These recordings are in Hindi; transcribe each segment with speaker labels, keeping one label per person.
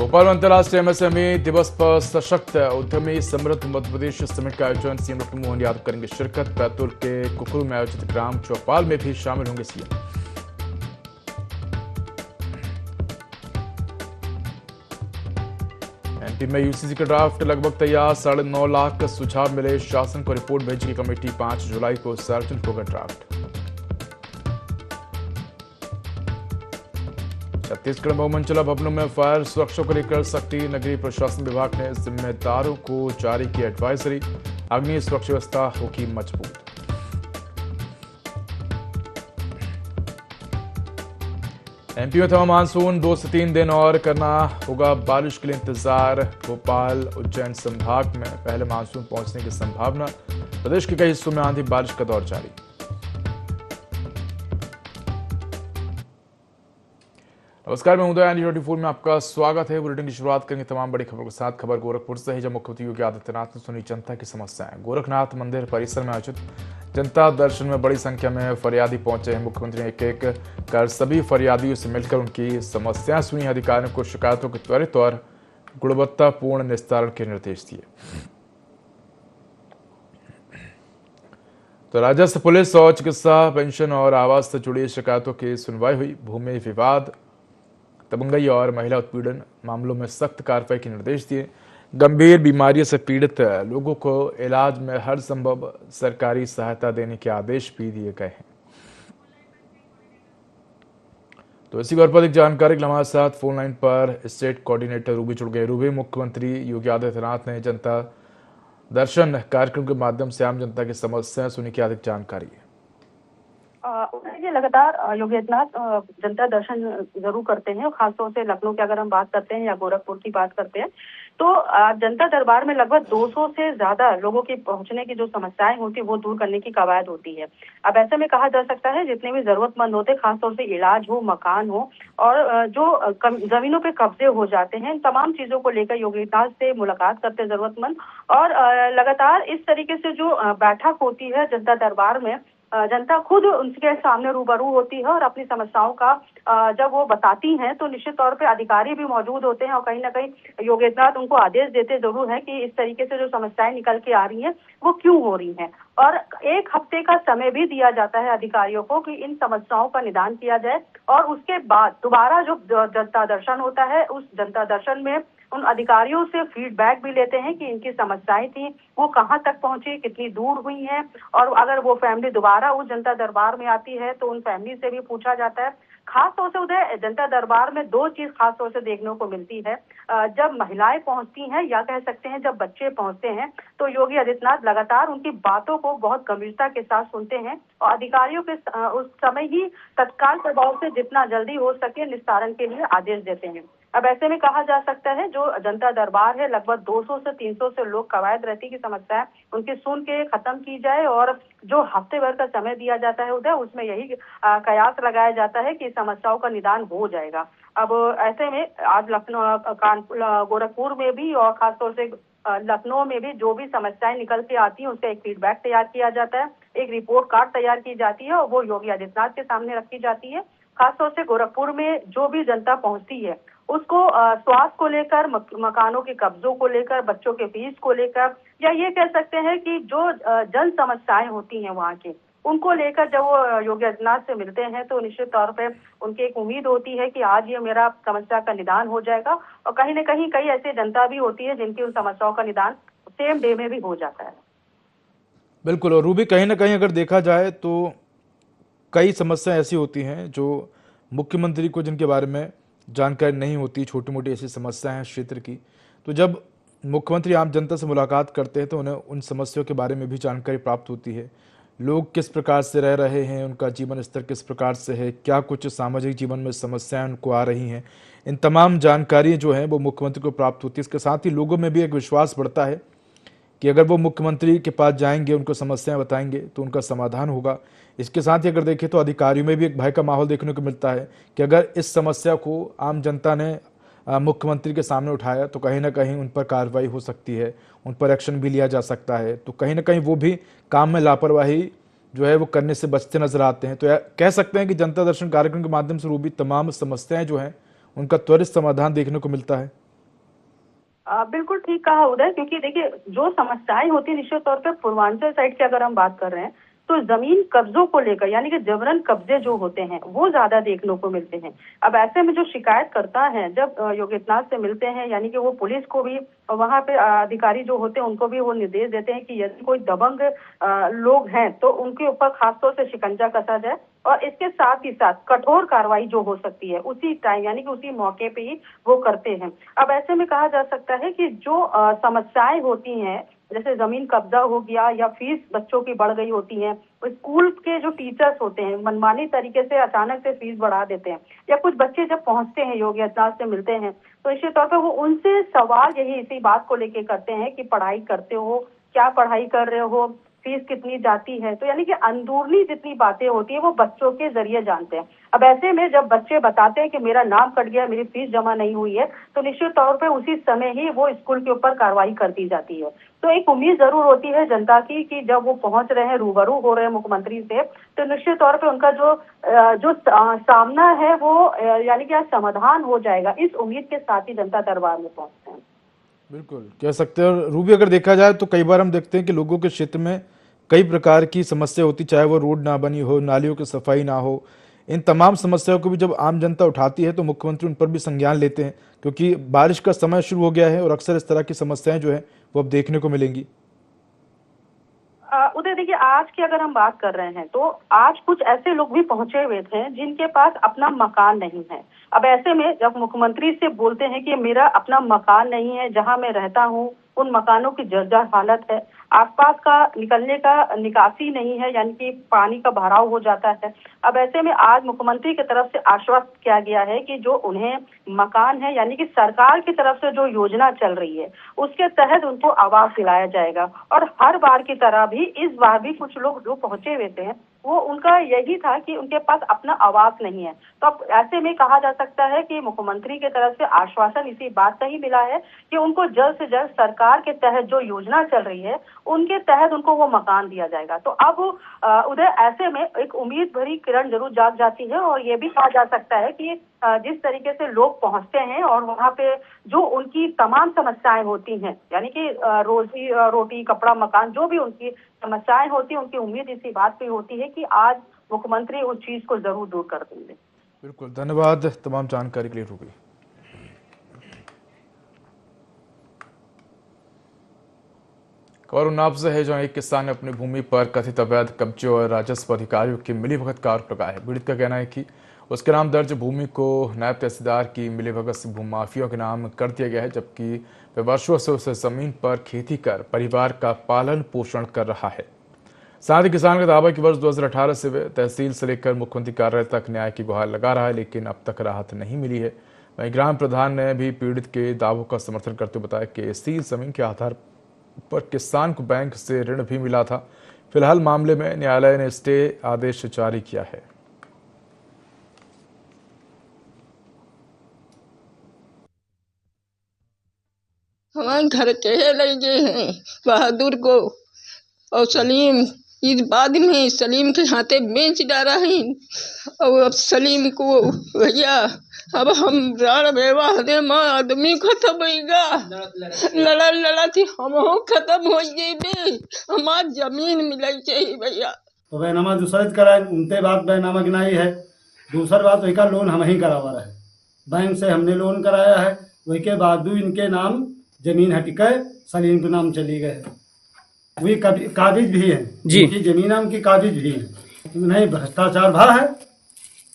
Speaker 1: भोपाल में अंतर्राष्ट्रीय एमएसएमई दिवस पर सशक्त उद्यमी समृद्ध मध्य प्रदेश समिट का आयोजन सीएम डॉक्टर मोहन यादव करेंगे शिरकत। बैतूल के कुकरू में आयोजित ग्राम चौपाल में भी शामिल होंगे सीएम। एमपी में यूसीसी का ड्राफ्ट लगभग तैयार, 9.5 लाख सुझाव मिले, शासन को रिपोर्ट भेजेगी कमेटी। 5 जुलाई को सार्वजनिक होगा ड्राफ्ट। छत्तीसगढ़ में बहुमंजिला भवनों में फायर सुरक्षा को लेकर सख्ती, नगरीय प्रशासन विभाग ने जिम्मेदारों को जारी की एडवाइजरी। अग्नि सुरक्षा व्यवस्था होगी मजबूत। एमपी में थमा मानसून, 2 से 3 दिन और करना होगा बारिश के लिए इंतजार। भोपाल उज्जैन संभाग में पहले मानसून पहुंचने की संभावना। प्रदेश के कई हिस्सों में आंधी बारिश का दौर जारी। नमस्कार, मैं उदय एनडी 24 में आपका स्वागत है। बुलेटिन की शुरुआत करेंगे तमाम बड़ी खबरों के साथ। खबर गोरखपुर से है, जब मुख्यमंत्री योगी आदित्यनाथ ने सुनी जनता की समस्याएं। गोरखनाथ मंदिर परिसर में आयोजित जनता दर्शन में बड़ी संख्या में फरियादी पहुंचे हैं। मुख्यमंत्री ने एक कर सभी फरियादियों से मिलकर उनकी समस्याएं सुनी। अधिकारियों को शिकायतों के त्वरित और गुणवत्तापूर्ण निस्तारण के निर्देश दिए। तो राजस्व, पुलिस और चिकित्सा, पेंशन और आवास से जुड़ी शिकायतों की सुनवाई हुई। भूमि विवाद, दबंगई और महिला उत्पीड़न मामलों में सख्त कार्रवाई के निर्देश दिए। गंभीर बीमारियों से पीड़ित लोगों को इलाज में हर संभव सरकारी सहायता देने के आदेश भी दिए गए हैं। तो इसी पर अधिक जानकारी के लिए हमारे साथ फोन लाइन पर स्टेट कोऑर्डिनेटर रूबी जुड़ गए। रूबी, मुख्यमंत्री योगी आदित्यनाथ ने जनता दर्शन कार्यक्रम के माध्यम से आम जनता की समस्याएं सुनी, की अधिक जानकारी है?
Speaker 2: लगातार योगी आदित्यनाथ जनता दर्शन जरूर करते हैं। खासतौर से लखनऊ की अगर हम बात करते हैं या गोरखपुर की बात करते हैं तो जनता दरबार में लगभग 200 से ज्यादा लोगों की पहुंचने की जो समस्याएं होती है वो दूर करने की कवायद होती है। अब ऐसे में कहा जा सकता है जितने भी जरूरतमंद होते हैं, खासतौर से इलाज हो, मकान हो और जो जमीनों पे कब्जे हो जाते हैं, इन तमाम चीजों को लेकर योगी आदित्यनाथ से मुलाकात करते हैं जरूरतमंद। और लगातार इस तरीके से जो बैठक होती है जनता दरबार में, जनता खुद उनके सामने रूबरू होती है और अपनी समस्याओं का जब वो बताती हैं तो निश्चित तौर पे अधिकारी भी मौजूद होते हैं और कहीं ना कहीं योगी आदित्यनाथ उनको आदेश देते जरूर है कि इस तरीके से जो समस्याएं निकल के आ रही हैं वो क्यों हो रही हैं। और 1 हफ्ते का समय भी दिया जाता है अधिकारियों को कि इन समस्याओं का निदान किया जाए और उसके बाद दोबारा जो जनता दर्शन होता है उस जनता दर्शन में उन अधिकारियों से फीडबैक भी लेते हैं कि इनकी समस्याएं थी वो कहाँ तक पहुंची, कितनी दूर हुई हैं। और अगर वो फैमिली दोबारा उस जनता दरबार में आती है तो उन फैमिली से भी पूछा जाता है। खास तौर से उधर जनता दरबार में 2 चीज खास तौर से देखने को मिलती है। जब महिलाएं पहुंचती हैं या कह सकते हैं जब बच्चे पहुंचते हैं तो योगी आदित्यनाथ लगातार उनकी बातों को बहुत गंभीरता के साथ सुनते हैं और अधिकारियों के उस समय ही तत्काल प्रभाव से जितना जल्दी हो सके निस्तारण के लिए आदेश देते हैं। अब ऐसे में कहा जा सकता है जो जनता दरबार है लगभग 200 से 300 से लोग कवायद रहती की समस्या उनकी सुन के खत्म की जाए और जो हफ्ते भर का समय दिया जाता है उधर उसमें यही कयास लगाया जाता है कि समस्याओं का निदान हो जाएगा। अब ऐसे में आज लखनऊ, कानपुर, गोरखपुर में भी और खासतौर से लखनऊ में भी जो भी समस्याएं निकल के आती हैं उसका एक फीडबैक तैयार किया जाता है, एक रिपोर्ट कार्ड तैयार की जाती है और वो योगी आदित्यनाथ के सामने रखी जाती है। खासतौर से गोरखपुर में जो भी जनता पहुंचती है उसको स्वास्थ्य को लेकर, मकानों के कब्जों को लेकर, बच्चों के फीस को लेकर या ये कह सकते हैं कि जो जन समस्याएं होती हैं वहाँ के उनको लेकर जब वो योगी आदित्यनाथ से मिलते हैं तो निश्चित तौर पे उनकी एक उम्मीद होती है कि आज ये मेरा समस्या का निदान हो जाएगा। और कहीं न कहीं कई ऐसी जनता भी होती है जिनकी उन समस्याओं का निदान सेम डे में भी हो जाता है।
Speaker 1: बिल्कुल। और रूबी, कहीं ना कहीं अगर देखा जाए तो कई समस्याएं ऐसी होती हैं जो मुख्यमंत्री को जिनके बारे में जानकारी नहीं होती, छोटी मोटी ऐसी समस्याएं हैं क्षेत्र की। तो जब मुख्यमंत्री आम जनता से मुलाकात करते हैं तो उन्हें उन समस्याओं के बारे में भी जानकारी प्राप्त होती है। लोग किस प्रकार से रह रहे हैं, उनका जीवन स्तर किस प्रकार से है, क्या कुछ सामाजिक जीवन में समस्याएं उनको आ रही हैं, इन तमाम जानकारी जो हैं वो मुख्यमंत्री को प्राप्त होती है। इसके साथ ही लोगों में भी एक विश्वास बढ़ता है कि अगर वो मुख्यमंत्री के पास जाएंगे, उनको समस्याएं बताएंगे तो उनका समाधान होगा। इसके साथ ही अगर देखें तो अधिकारियों में भी एक भय का माहौल देखने को मिलता है कि अगर इस समस्या को आम जनता ने मुख्यमंत्री के सामने उठाया तो कहीं ना कहीं उन पर कार्रवाई हो सकती है, उन पर एक्शन भी लिया जा सकता है। तो कहीं ना कहीं वो भी काम में लापरवाही जो है वो करने से बचते नजर आते हैं। तो कह सकते हैं कि जनता दर्शन कार्यक्रम के माध्यम से रूबी तमाम समस्याएं जो हैं उनका त्वरित समाधान देखने को मिलता है।
Speaker 2: बिल्कुल ठीक कहा उदय, क्योंकि देखिए जो समस्याएं होती है निश्चित तौर पे पूर्वांचल साइड की अगर हम बात कर रहे हैं तो जमीन कब्जों को लेकर, यानी कि जबरन कब्जे जो होते हैं वो ज्यादा देखने को मिलते हैं। अब ऐसे में जो शिकायत करता है जब योगी आदित्यनाथ से मिलते हैं, यानी कि वो पुलिस को भी, वहां पे अधिकारी जो होते हैं उनको भी वो निर्देश देते हैं कि यदि कोई दबंग लोग हैं तो उनके ऊपर खासतौर से शिकंजा कसा जाए, और इसके साथ ही साथ कठोर कार्रवाई जो हो सकती है उसी टाइम, यानी कि उसी मौके पे ही वो करते हैं। अब ऐसे में कहा जा सकता है कि जो समस्याएं होती हैं, जैसे जमीन कब्जा हो गया या फीस बच्चों की बढ़ गई होती है, स्कूल के जो टीचर्स होते हैं मनमानी तरीके से अचानक से फीस बढ़ा देते हैं, या कुछ बच्चे जब पहुंचते हैं योगी आदित्यनाथ से मिलते हैं तो निश्चित तौर पर वो उनसे सवाल यही इसी बात को लेके करते हैं कि पढ़ाई करते हो, क्या पढ़ाई कर रहे हो, फीस कितनी जाती है। तो यानी कि अंदरूनी जितनी बातें होती है वो बच्चों के जरिए जानते हैं। अब ऐसे में जब बच्चे बताते हैं कि मेरा नाम कट गया, मेरी फीस जमा नहीं हुई है, तो निश्चित तौर पे उसी समय ही वो स्कूल के ऊपर कार्रवाई कर दी जाती है। तो एक उम्मीद जरूर होती है जनता की कि जब वो पहुंच रहे हैं, रूबरू हो रहे हैं मुख्यमंत्री से, तो निश्चित तौर पे उनका जो सामना है वो यानी कि आज समाधान हो जाएगा, इस उम्मीद के साथ ही जनता दरबार में पहुंचते हैं।
Speaker 1: बिल्कुल कह सकते हैं। और रूबी, अगर देखा जाए तो कई बार हम देखते हैं कि लोगों के क्षेत्र में कई प्रकार की समस्या होती, चाहे वो रोड ना बनी हो, नालियों की सफाई ना हो। इन तमाम समस्याओं को भी जब आम जनता उठाती है तो मुख्यमंत्री उन पर भी संज्ञान लेते हैं, क्योंकि बारिश का समय शुरू हो गया है और अक्सर इस तरह की समस्याएं जो है वो अब देखने को मिलेंगी।
Speaker 2: उदय देखिए, आज की अगर हम बात कर रहे हैं तो आज कुछ ऐसे लोग भी पहुंचे हुए थे जिनके पास अपना मकान नहीं है। अब ऐसे में जब मुख्यमंत्री से बोलते हैं कि मेरा अपना मकान नहीं है, जहां मैं रहता हूं उन मकानों की जर्जर हालत है, आसपास का निकलने का निकासी नहीं है, यानी कि पानी का भराव हो जाता है। अब ऐसे में आज मुख्यमंत्री की तरफ से आश्वस्त किया गया है कि जो उन्हें मकान है, यानी कि सरकार की तरफ से जो योजना चल रही है उसके तहत उनको आवास दिलाया जाएगा। और हर बार की तरह भी इस बार भी कुछ लोग जो पहुंचे हुए थे वो उनका यही था कि उनके पास अपना आवास नहीं है। तो अब ऐसे में कहा जा सकता है कि मुख्यमंत्री की तरफ से आश्वासन इसी बात का ही मिला है कि उनको जल्द से जल्द सरकार के तहत जो योजना चल रही है उनके तहत उनको वो मकान दिया जाएगा। तो अब उधर ऐसे में एक उम्मीद भरी किरण जरूर जाग जाती है, और ये भी कहा जा सकता है कि जिस तरीके से लोग पहुंचते हैं और वहां पे जो उनकी तमाम समस्याएं होती हैं, यानी कि रोजी रोटी, कपड़ा, मकान, जो भी उनकी समस्याएं होती हैं, उनकी उम्मीद इसी बात पे होती है कि आज मुख्यमंत्री उस चीज को जरूर दूर कर देंगे।
Speaker 1: बिल्कुल, धन्यवाद तमाम जानकारी के लिए रूबी। खबर उन्नाव से है, जहां एक किसान ने अपनी भूमि पर कथित अवैध कब्जे और राजस्व अधिकारियों की मिलीभगत का आरोप लगाया है। पीड़ित का कहना है कि उसके नाम दर्ज भूमि को नायब तहसीलदार की मिलीभगत से भूमाफियों के नाम कर दिया गया है, जबकि वे वर्षों से उस जमीन पर खेती कर परिवार का पालन पोषण कर रहा है। साथ ही किसान का दावा कि वर्ष 2018 से वे तहसील से लेकर मुख्यमंत्री कार्यालय तक न्याय की गुहार लगा रहा है, लेकिन अब तक राहत नहीं मिली है। वहीं ग्राम प्रधान ने भी पीड़ित के दावों का समर्थन करते हुए बताया कि इसी जमीन के आधार पर किसान को बैंक से ऋण भी मिला था। फिलहाल मामले में न्यायालय ने स्टे आदेश जारी किया है।
Speaker 3: हमारे घर के लगे हैं बहादुर को, और सलीम इस बाद में सलीम के हाथे बेच डाला है। और अब सलीम को भैया अब हम व्यवहार दे माँ आदमी खत्म होगा, लड़ा लड़ा थी हम खत्म हो गए, हमार जमीन मिल चाहिए भैया।
Speaker 4: तो बैनामा दूसरा कराए, उनते बात बैनामा गिनाई है। दूसरी बात वही का लोन हम ही करावा रहे, बैंक से हमने लोन कराया है, वही के बाद इनके नाम जमीन हटके सलीम के नाम चली गए। वही काबिज भी है जी, इनकी जमीन नाम की काबिज भी है, नहीं भ्रष्टाचार भा है,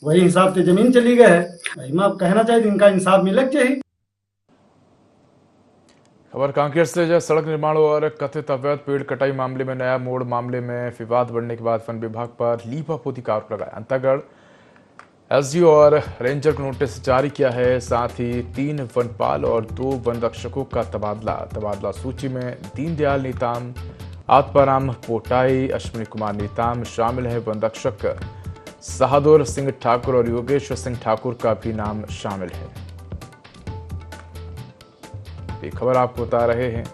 Speaker 4: वही हिसाब से जमीन चली गए है। मैं कहना चाहिए इनका इंसाफ मिलना चाहिए।
Speaker 1: खबर कांकेर से, जो सड़क निर्माण और कथित अवैध पेड़ कटाई मामले में नया मोड़। मामले में विवाद बढ़ने के बाद वन विभाग पर लीपापोती का आरोप लगाया। अंतागढ़ एसडीओ और रेंजर को नोटिस जारी किया है। साथ ही 3 वनपाल और 2 वन रक्षकों का तबादला सूची में दीनदयाल नेताम, आत्माराम पोटाई, अश्विनी कुमार नेताम शामिल है। वन रक्षक बहादुर सिंह ठाकुर और योगेश्वर सिंह ठाकुर का भी नाम शामिल है। ये खबर आपको बता रहे हैं,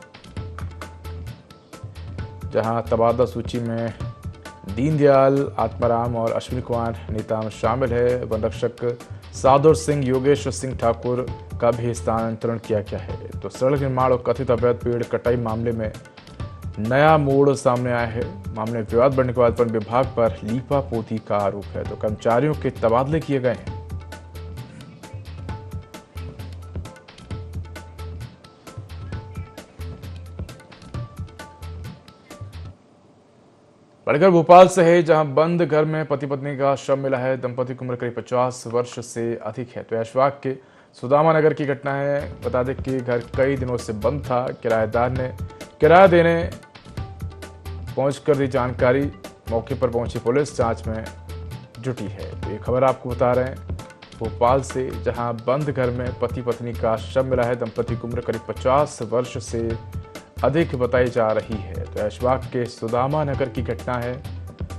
Speaker 1: जहां तबादला सूची में दीनदयाल, आत्माराम और अश्विनी कुमार नेताम शामिल है। वन रक्षक सादुर सिंह योगेश सिंह ठाकुर का भी स्थानांतरण किया गया है। तो सड़क निर्माण और कथित अवैध पेड़ कटाई मामले में नया मोड़ सामने आया है। मामले में विवाद बढ़ने के बाद वन विभाग पर लीपापोती का आरोप है। तो कर्मचारियों के तबादले किए गए हैं। बढ़कर भोपाल से है, जहां बंद घर में पति पत्नी का शव मिला है। दंपति की उम्र करीब 50 वर्ष से अधिक है। तो ऐशबाग के सुदामा नगर की घटना है। बता दें कि घर कई दिनों से बंद था। किराएदार ने किराया देने पहुंचकर दी जानकारी। मौके पर पहुंची पुलिस जांच में जुटी है। तो ये खबर आपको बता रहे हैं भोपाल से, जहां बंद घर में पति पत्नी का शव मिला है। दंपति की उम्र करीब 50 वर्ष से अधिक बताई जा रही है। तो ऐशबाग के सुदामा नगर की घटना है।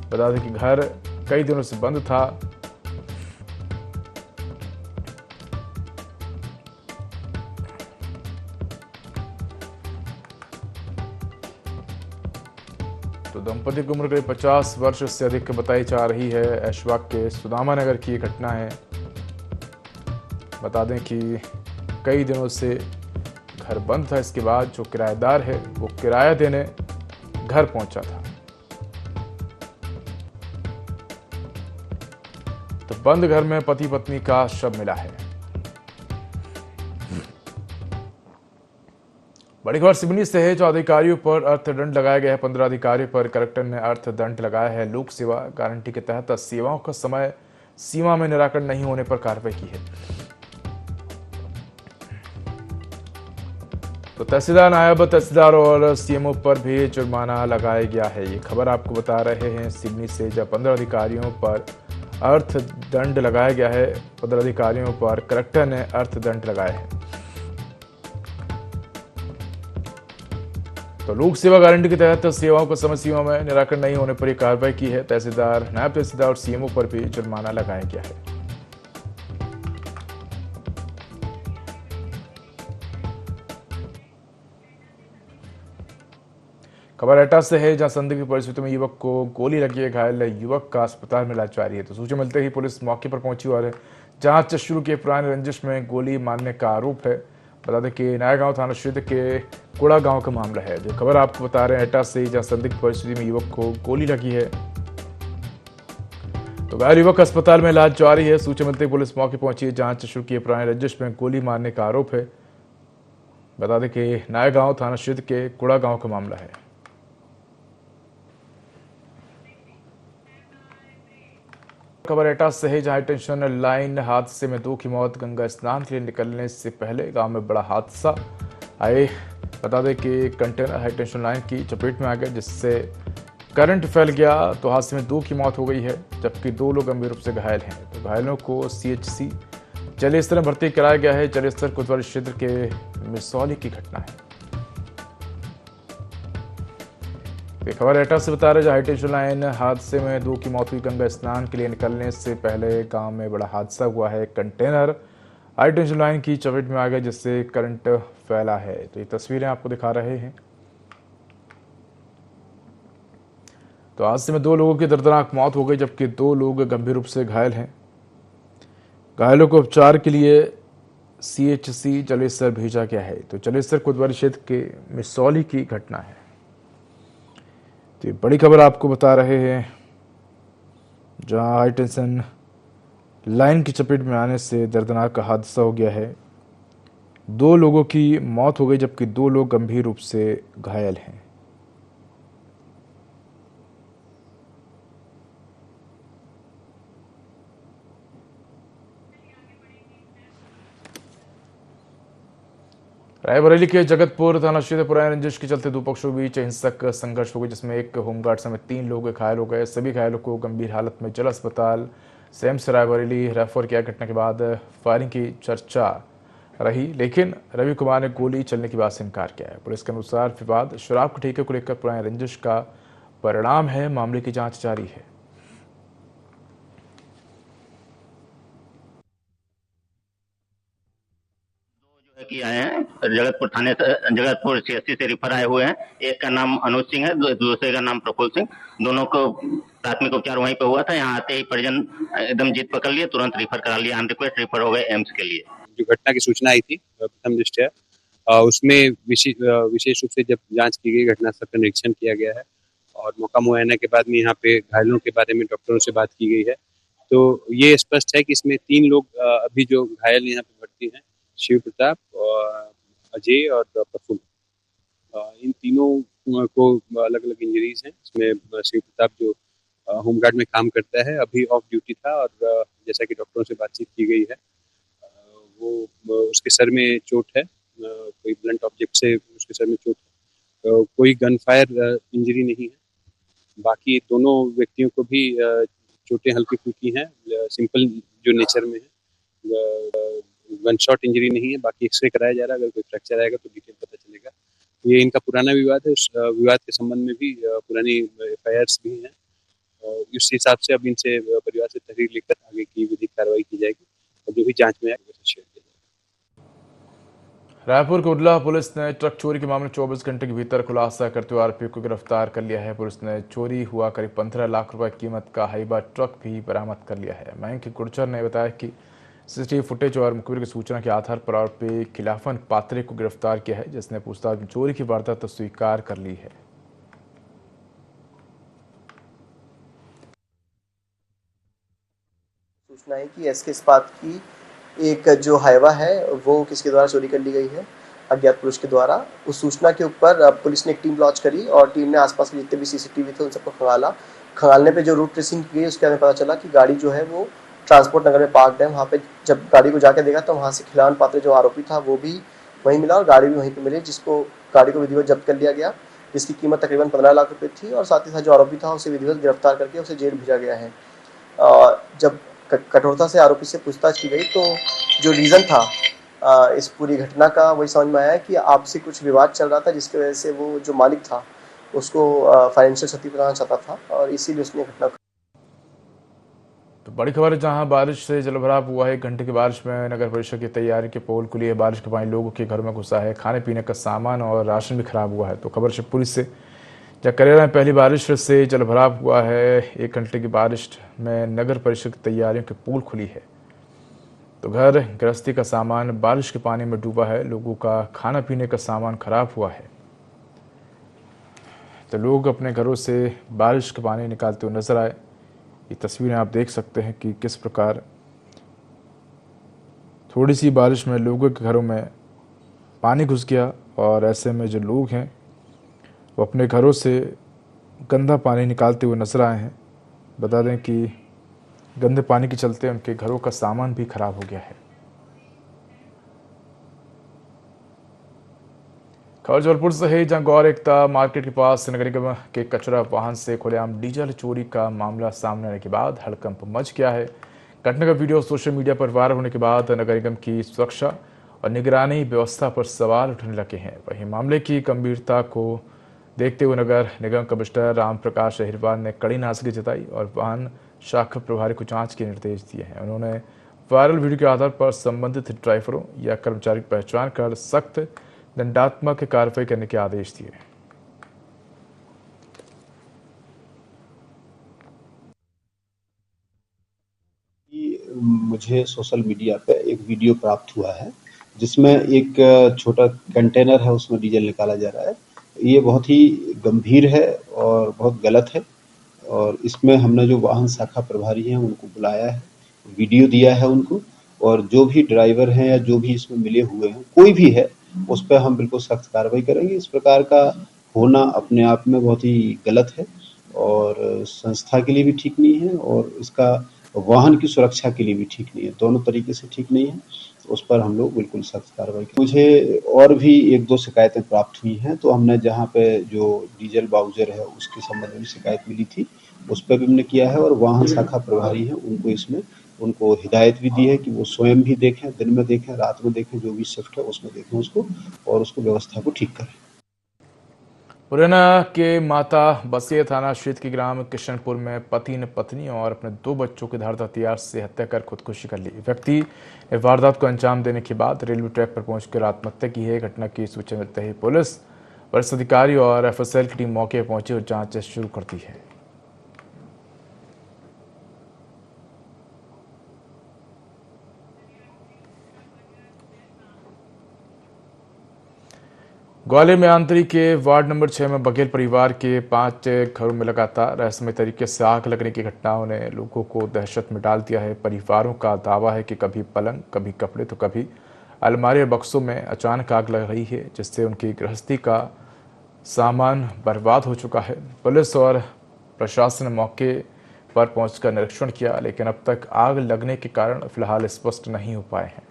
Speaker 1: बता दें कि घर कई दिनों से बंद था। तो दंपति की उम्र करीब 50 वर्ष से अधिक बताई जा रही है। ऐशबाग के सुदामा नगर की घटना है। बता दें कि कई दिनों से घर बंद था। इसके बाद जो किराएदार है वो किराया देने घर पहुंचा था। तो बंद घर में पति पत्नी का शव मिला है। बड़ी खबर सिवनी से है, जो अधिकारियों पर अर्थदंड लगाया गया है। 15 अधिकारियों पर कलेक्टर ने अर्थदंड लगाया है। लोक सेवा गारंटी के तहत सेवाओं का समय सीमा में निराकरण नहीं होने पर कार्रवाई की है। तो तहसीलदार, नायब तहसीलदार और सीएमओ पर भी जुर्माना लगाया गया है। ये खबर आपको बता रहे हैं सिवनी से, जब 15 अधिकारियों पर अर्थदंड लगाया गया है। 15 अधिकारियों पर कलेक्टर ने अर्थदंड लगाया है। तो लोक सेवा गारंटी के तहत सेवाओं को समय सीमा में निराकरण नहीं होने पर यह कार्रवाई की है। तहसीलदार, नायब तहसीलदार और सीएमओ पर भी जुर्माना लगाया गया है। खबर एटा से है, जहां संदिग्ध परिस्थितियों में युवक को गोली लगी है। घायल युवक का अस्पताल में इलाज जारी है। तो सूचना मिलते ही पुलिस मौके पर पहुंची और जांच शुरू की। पुराने रंजिश में गोली मारने का आरोप है। बता दें कि नयागांव थाना क्षेत्र के कुड़ा गांव का मामला है। जो खबर आपको बता रहे हैं एटा से, जहां संदिग्ध परिस्थिति में युवक को गोली लगी है। तो घायल युवक अस्पताल में इलाज जारी है। सूचना मिलते ही पुलिस मौके पहुंची, जांच शुरू की। पुराने रंजिश में गोली मारने का आरोप है। बता दें कि नयागांव थाना क्षेत्र के कुड़ा गांव का मामला है। खबर एटा से है, जहां हाईटेंशन लाइन हादसे में 2 की मौत। गंगा स्नान के लिए निकलने से पहले गांव में बड़ा हादसा आए। बता दें कि कंटेनर हाईटेंशन लाइन की चपेट में आ गया, जिससे करंट फैल गया। तो हादसे में 2 की मौत हो गई है, जबकि 2 लोग गंभीर रूप से घायल हैं। तो घायलों को CHC जलेसर में भर्ती कराया गया है। जलेसर कोतवाली क्षेत्र के मिसौली की घटना है। ये खबर एटा से बता रहे, हाईटेंशन लाइन हादसे में 2 की मौत हुई। गंगा स्नान के लिए निकलने से पहले गांव में बड़ा हादसा हुआ है। कंटेनर हाईटेंशन लाइन की चपेट में आ गया, जिससे करंट फैला है। तो ये तस्वीरें आपको दिखा रहे हैं। तो हादसे में 2 लोगों की दर्दनाक मौत हो गई, जबकि 2 लोग गंभीर रूप से घायल हैं। घायलों को उपचार के लिए CHC जलेसर भेजा गया है। तो जलेसर कोतवाली क्षेत्र के मिसौली की घटना है। तो ये बड़ी खबर आपको बता रहे हैं, जहां हाईटेंशन लाइन की चपेट में आने से दर्दनाक हादसा हो गया है। 2 लोगों की मौत हो गई, जबकि 2 लोग गंभीर रूप से घायल हैं। रायबरेली के जगतपुर थाना क्षेत्र पुराने रंजिश के चलते 2 पक्षों के बीच हिंसक संघर्ष हो गई, जिसमें एक होमगार्ड समेत 3 लोग घायल हो गए। सभी घायलों को गंभीर हालत में जिला अस्पताल SAIMS रायबरेली रेफर किया। घटना के बाद फायरिंग की चर्चा रही, लेकिन रवि कुमार ने गोली चलने की बात से इनकार किया है। पुलिस के अनुसार विवाद शराब के ठेके को लेकर पुराने रंजिश का परिणाम है। मामले की जांच जारी है।
Speaker 5: कि आए हैं जगतपुर थाने से, जगतपुर CSC से रिफर आए हुए हैं। एक का नाम अनुज सिंह है, दूसरे का नाम प्रफुल्ल सिंह। दोनों को प्राथमिक उपचार वहीं पे हुआ था। यहाँ आते ही परिजन एकदम जिद पकड़ लिए, तुरंत रिफर करा लिया। ऑन रिक्वेस्ट रिफर हो गए एम्स के लिए।
Speaker 6: जो घटना की सूचना आई थी प्रथम दृष्टया उसमें विशेष रूप से जब जांच की गई, घटनास्थल का निरीक्षण किया गया है और मौका मुआयना के बाद में यहाँ पे घायलों के बारे में डॉक्टरों से बात की गई है। तो ये स्पष्ट है कि इसमें 3 लोग अभी जो घायल यहाँ पे भर्ती हैं, शिव प्रताप, अजय और प्रफुल्ल। इन तीनों को अलग अलग इंजरीज हैं। इसमें शिव प्रताप जो होमगार्ड में काम करता है, अभी ऑफ ड्यूटी था और जैसा कि डॉक्टरों से बातचीत की गई है, वो उसके सर में चोट है, कोई ब्लंट ऑब्जेक्ट से उसके सर में चोट है, कोई गन फायर इंजरी नहीं है। बाकी दोनों व्यक्तियों को भी चोटें हल्की फुल्की हैं, सिंपल जो नेचर में है, गन शॉट इंजरी नहीं है। बाकी एक्सरे कराया जा रहा है, अगर कोई फ्रैक्चर आएगा तो डिटेल पता चलेगा। ये इनका पुराना विवाद है, उस विवाद के संबंध में भी पुरानी FIRs भी हैं। इस हिसाब से अब इनसे परिवार से तहरीर लेकर आगे की विधिक कार्रवाई की जाएगी और जो भी जांच में आएगा उसे शेयर किया जाएगा।
Speaker 1: रायपुर कुर्ला पुलिस ने ट्रक चोरी के मामले 24 घंटे के भीतर खुलासा करते हुए आरोपी को गिरफ्तार कर लिया है। पुलिस ने चोरी हुआ करीब 15 लाख रुपए कीमत का हाइबा ट्रक भी बरामद कर लिया है। मयंक गुर्जर ने बताया कि CCTV फुटेज और मुखबिर की सूचना के आधार पर आरोपी खिलाफन पात्रे को गिरफ्तार किया है, जिसने पूछताछ में चोरी की वारदात स्वीकार कर ली है।
Speaker 7: सूचना है कि SK इस्पात की एक जो हाइवा है वो किसके द्वारा चोरी कर ली गई है, अज्ञात पुरुष के द्वारा। उस सूचना के ऊपर पुलिस ने एक टीम लॉन्च करी और टीम ने आसपास के जितने भी CCTV थे उन सबको खंगालने पे जो रूट ट्रेसिंग की गई उसके हमें पता चला कि गाड़ी जो है वो ट्रांसपोर्ट नगर में पार्कड है। वहाँ पे जब गाड़ी को जाके देखा तो वहाँ से खिलावन पात्र जो आरोपी था वो भी वहीं मिला और गाड़ी भी वहीं पे मिली, जिसको गाड़ी को विधिवत जब्त कर लिया गया, जिसकी कीमत तकरीबन 15 लाख रुपए थी। और साथ ही साथ जो आरोपी था उसे विधिवत गिरफ्तार करके उसे जेल भेजा गया है। जब कठोरता से आरोपी से पूछताछ की गई तो जो रीज़न था इस पूरी घटना का वही समझ में आया कि आपसी कुछ विवाद चल रहा था, जिसकी वजह से वो जो मालिक था उसको फाइनेंशियल क्षति पहुंचाना चाहता था और इसीलिए उसने घटना।
Speaker 1: तो बड़ी खबर है, जहां बारिश से जलभराव हुआ है। 1 घंटे की बारिश में नगर परिषद की तैयारी के पोल खुली है। बारिश का पानी लोगों के घरों में घुसा है, खाने पीने का सामान और राशन भी खराब हुआ है। तो खबर शिवपुरी से, जहाँ करेला में पहली बारिश से जलभराव हुआ है। 1 घंटे की बारिश में नगर परिषद की तैयारियों की पोल खुली है। तो घर गृहस्थी का सामान बारिश के पानी में डूबा है, लोगों का खाना पीने का सामान खराब हुआ है। तो लोग अपने घरों से बारिश का पानी निकालते हुए नजर आए। ये तस्वीरें आप देख सकते हैं कि किस प्रकार थोड़ी सी बारिश में लोगों के घरों में पानी घुस गया और ऐसे में जो लोग हैं वो अपने घरों से गंदा पानी निकालते हुए नजर आए हैं। बता दें कि गंदे पानी के चलते उनके घरों का सामान भी खराब हो गया है। खबर जबलपुर से है, जहां गौर एकता मार्केट के पास नगर निगम के कचरा वाहन से खुलेआम डीजल चोरी का मामला सामने आने के बाद हड़कंप मच गया है। घटना का वीडियो सोशल मीडिया पर वायरल होने के बाद नगर निगम की सुरक्षा और निगरानी व्यवस्था पर सवाल उठने लगे हैं। वहीं मामले की गंभीरता को देखते हुए नगर निगम कमिश्नर राम प्रकाश अहिरवार ने कड़ी नाराजगी जताई और वाहन शाखा प्रभारी को जांच के निर्देश दिए हैं। उन्होंने वायरल वीडियो के आधार पर संबंधित ड्राइवरों या कर्मचारी की पहचान कर सख्त दंडात्मक कार्रवाई करने के आदेश दिए।
Speaker 8: मुझे सोशल मीडिया पे एक वीडियो प्राप्त हुआ है जिसमें एक छोटा कंटेनर है, उसमें डीजल निकाला जा रहा है। ये बहुत ही गंभीर है और बहुत गलत है और इसमें हमने जो वाहन शाखा प्रभारी हैं उनको बुलाया है, वीडियो दिया है उनको, और जो भी ड्राइवर हैं या जो भी इसमें मिले हुए हैं कोई भी है उस पर हम बिल्कुल सख्त कार्रवाई करेंगे। इस प्रकार का होना अपने आप में बहुत ही गलत है और संस्था के लिए भी ठीक नहीं है और इसका वाहन की सुरक्षा के लिए भी ठीक नहीं है, दोनों तरीके से ठीक नहीं है। उस पर हम लोग बिल्कुल सख्त कार्रवाई करेंगे। मुझे और भी 1-2 शिकायतें प्राप्त हुई हैं, तो हमने जहां पे जो डीजल बाउचर है उसके संबंध में शिकायत मिली थी उस पर भी हमने किया है और वाहन शाखा प्रभारी हैं उनको हिदायत भी दी है कि वो स्वयं भी देखें, दिन में देखें, रात में देखें, जो भी शिफ्ट है उसमें देखें उसको और उसको व्यवस्था को ठीक करें।
Speaker 1: मुरैना के माता बसिया थाना क्षेत्र के ग्राम किशनपुर में पति ने पत्नी और अपने 2 बच्चों के धारदार हथियार से हत्या कर खुदकुशी कर ली। व्यक्ति ने वारदात को अंजाम देने के बाद रेलवे ट्रैक पर पहुंचकर आत्महत्या की है। घटना की सूचना मिलते ही पुलिस, वरिष्ठ अधिकारी और एफएसएल की टीम मौके पर पहुंची और जांच शुरू कर दी है। ग्वालियर में आंतरी के वार्ड नंबर 6 में बघेल परिवार के 5 घरों में लगातार रहस्यमय तरीके से आग लगने की घटनाओं ने लोगों को दहशत में डाल दिया है। परिवारों का दावा है कि कभी पलंग, कभी कपड़े तो कभी अलमारी और बक्सों में अचानक आग लग रही है, जिससे उनकी गृहस्थी का सामान बर्बाद हो चुका है। पुलिस और प्रशासन ने मौके पर पहुंचकर निरीक्षण किया, लेकिन अब तक आग लगने के कारण फिलहाल स्पष्ट नहीं हो पाए हैं।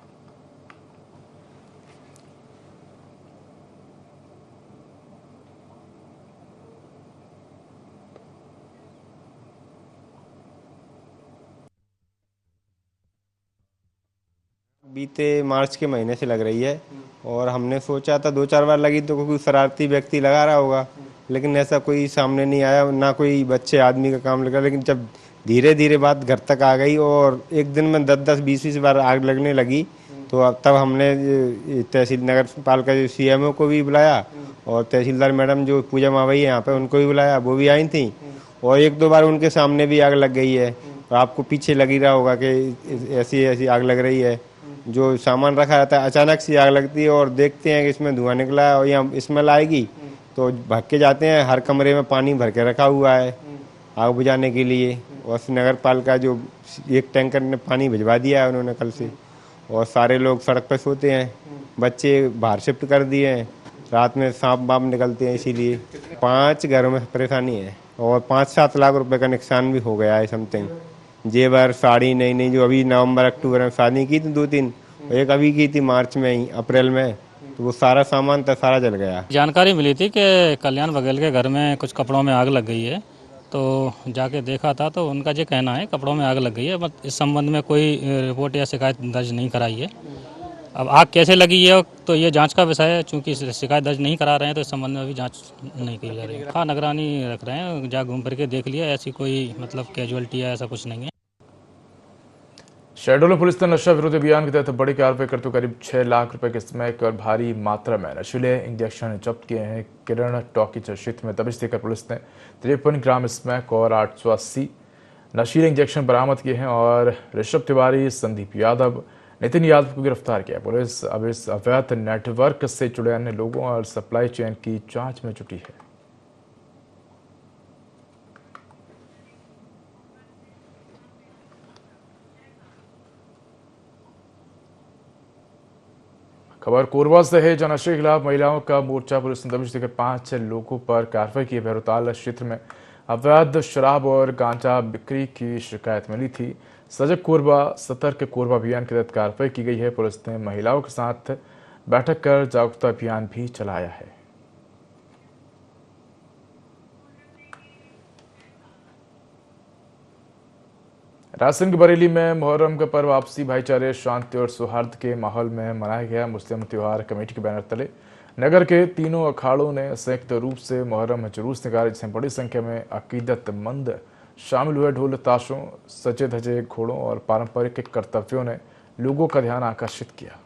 Speaker 9: बीते मार्च के महीने से लग रही है और हमने सोचा था 2-4 बार लगी तो कोई शरारती व्यक्ति लगा रहा होगा, लेकिन ऐसा कोई सामने नहीं आया, ना कोई बच्चे आदमी का काम लगा। लेकिन जब धीरे धीरे बात घर तक आ गई और एक दिन में 10-10, 20-20 बार आग लगने लगी, तो तब हमने तहसील नगर पालिका जो सीएमओ को भी बुलाया और तहसीलदार मैडम जो पूजा मावई है यहाँ पे उनको भी बुलाया, वो भी आई थी और 1-2 बार उनके सामने भी आग लग गई है। और आपको पीछे लग ही रहा होगा कि ऐसी ऐसी आग लग रही है। जो सामान रखा रहता है अचानक से आग लगती है और देखते हैं कि इसमें धुआं निकला है और यहाँ स्मेल आएगी तो भाग के जाते हैं। हर कमरे में पानी भर के रखा हुआ है आग बुझाने के लिए और नगर पालिका जो एक टैंकर ने पानी भिजवा दिया है उन्होंने कल से, और सारे लोग सड़क पर सोते हैं, बच्चे बाहर शिफ्ट कर दिए हैं, रात में सांप वाप निकलते हैं, इसीलिए 5 घरों में परेशानी है और 5-7 लाख रुपए का नुकसान भी हो गया है समथिंग। जेवर, साड़ी नई नई जो अभी नवंबर अक्टूबर में शादी की थी 2-3, एक अभी की थी मार्च में ही, अप्रैल में, तो वो सारा सामान था सारा जल गया।
Speaker 10: जानकारी मिली थी कि कल्याण बघेल के घर में कुछ कपड़ों में आग लग गई है, तो जाके देखा था तो उनका ये कहना है कपड़ों में आग लग गई है, बट इस संबंध में कोई रिपोर्ट या शिकायत दर्ज नहीं कराई है। अब आग कैसे लगी है तो ये जांच का विषय है, चूंकि शिकायत दर्ज नहीं करा रहे हैं तो इस संबंध में अभी जांच नहीं की जा रही है। हाँ, निगरानी रख रहे हैं, जा घूम फिर के देख लिया, ऐसी कोई मतलब कैजुअलिटी है ऐसा कुछ नहीं है।
Speaker 1: शहडोल पुलिस ने नशा विरोधी अभियान के तहत बड़ी कार्रवाई करते हुए करीब 6 लाख रुपए के स्मैक और भारी मात्रा में नशीले इंजेक्शन जब्त किए हैं। किरण टॉकीज क्षेत्र में दबिश देकर पुलिस ने 53 ग्राम स्मैक और 880 नशीले इंजेक्शन बरामद किए हैं और ऋषभ तिवारी, संदीप यादव, नितिन यादव को गिरफ्तार किया। पुलिस अब इस अवैध नेटवर्क से जुड़े अन्य लोगों और सप्लाई चेन की जांच में जुटी है। खबर कोरबा से है, जहां नशे के खिलाफ महिलाओं का मोर्चा पुलिस ने दबिश देकर 5 लोगों पर कार्रवाई की। भैरोताल क्षेत्र में अवैध शराब और गांजा बिक्री की शिकायत मिली थी। सजग कोरबा, सतर्क कोरबा अभियान के तहत कार्रवाई की गई है। पुलिस ने महिलाओं के साथ बैठक कर जागरूकता अभियान भी चलाया है। राजस्थान के बरेली में मुहर्रम का पर्व आपसी भाईचारे, शांति और सौहार्द के माहौल में मनाया गया। मुस्लिम त्योहार कमेटी के बैनर तले नगर के तीनों अखाड़ों ने संयुक्त रूप से मुहर्रम जुलूस निकाला, जिसमें बड़ी संख्या में अकीदतमंद शामिल हुए। ढोल ताशों, सजे धजे घोड़ों और पारंपरिक कर्तव्यों ने लोगों का ध्यान आकर्षित किया।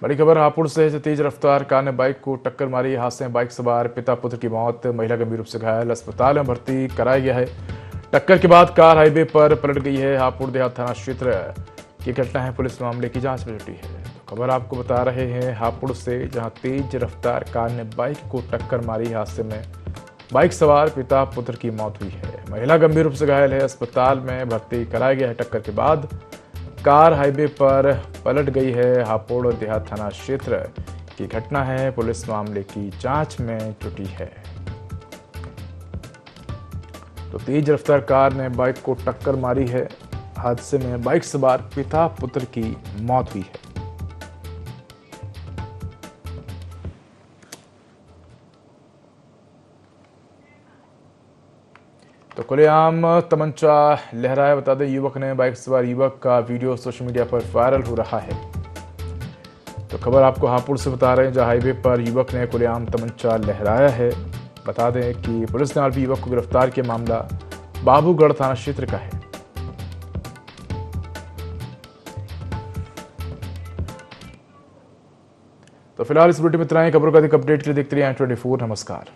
Speaker 1: बड़ी खबर हापुड़ से है। तेज रफ्तार कार ने बाइक को टक्कर मारी। हादसे में बाइक सवार पिता पुत्र की मौत, महिला गंभीर रूप से घायल, अस्पताल में भर्ती कराया गया है। टक्कर के बाद कार हाईवे पर पलट गई है। हापुड़ देहात थाना क्षेत्र की घटना है, पुलिस मामले की जांच में जुटी है। तो खबर आपको बता रहे हैं हापुड़ से, जहां तेज रफ्तार कार ने बाइक को टक्कर मारी। हादसे में बाइक सवार पिता पुत्र की मौत हुई है, महिला गंभीर रूप से घायल है, अस्पताल में भर्ती कराया गया है। टक्कर के बाद कार हाईवे पर पलट गई है। हापुड़ देहात थाना क्षेत्र की घटना है, पुलिस मामले की जांच में जुटी है। तो तेज रफ्तार कार ने बाइक को टक्कर मारी है। हादसे में बाइक सवार पिता पुत्र की मौत हुई है। तो खुलेआम तमंचा लहराया। बता दें, युवक ने बाइक सवार युवक का वीडियो सोशल मीडिया पर वायरल हो रहा है। तो खबर आपको हापुड़ से बता रहे हैं, जहां हाईवे पर युवक ने खुलेआम तमंचा लहराया है। बता दें कि पुलिस ने आरोपी युवक को गिरफ्तार किया। मामला बाबूगढ़ थाना क्षेत्र का है। तो फिलहाल इस बुलेटिन में इतना ही। खबरों का अधिक अपडेट के लिए देखते रहिए N24। नमस्कार।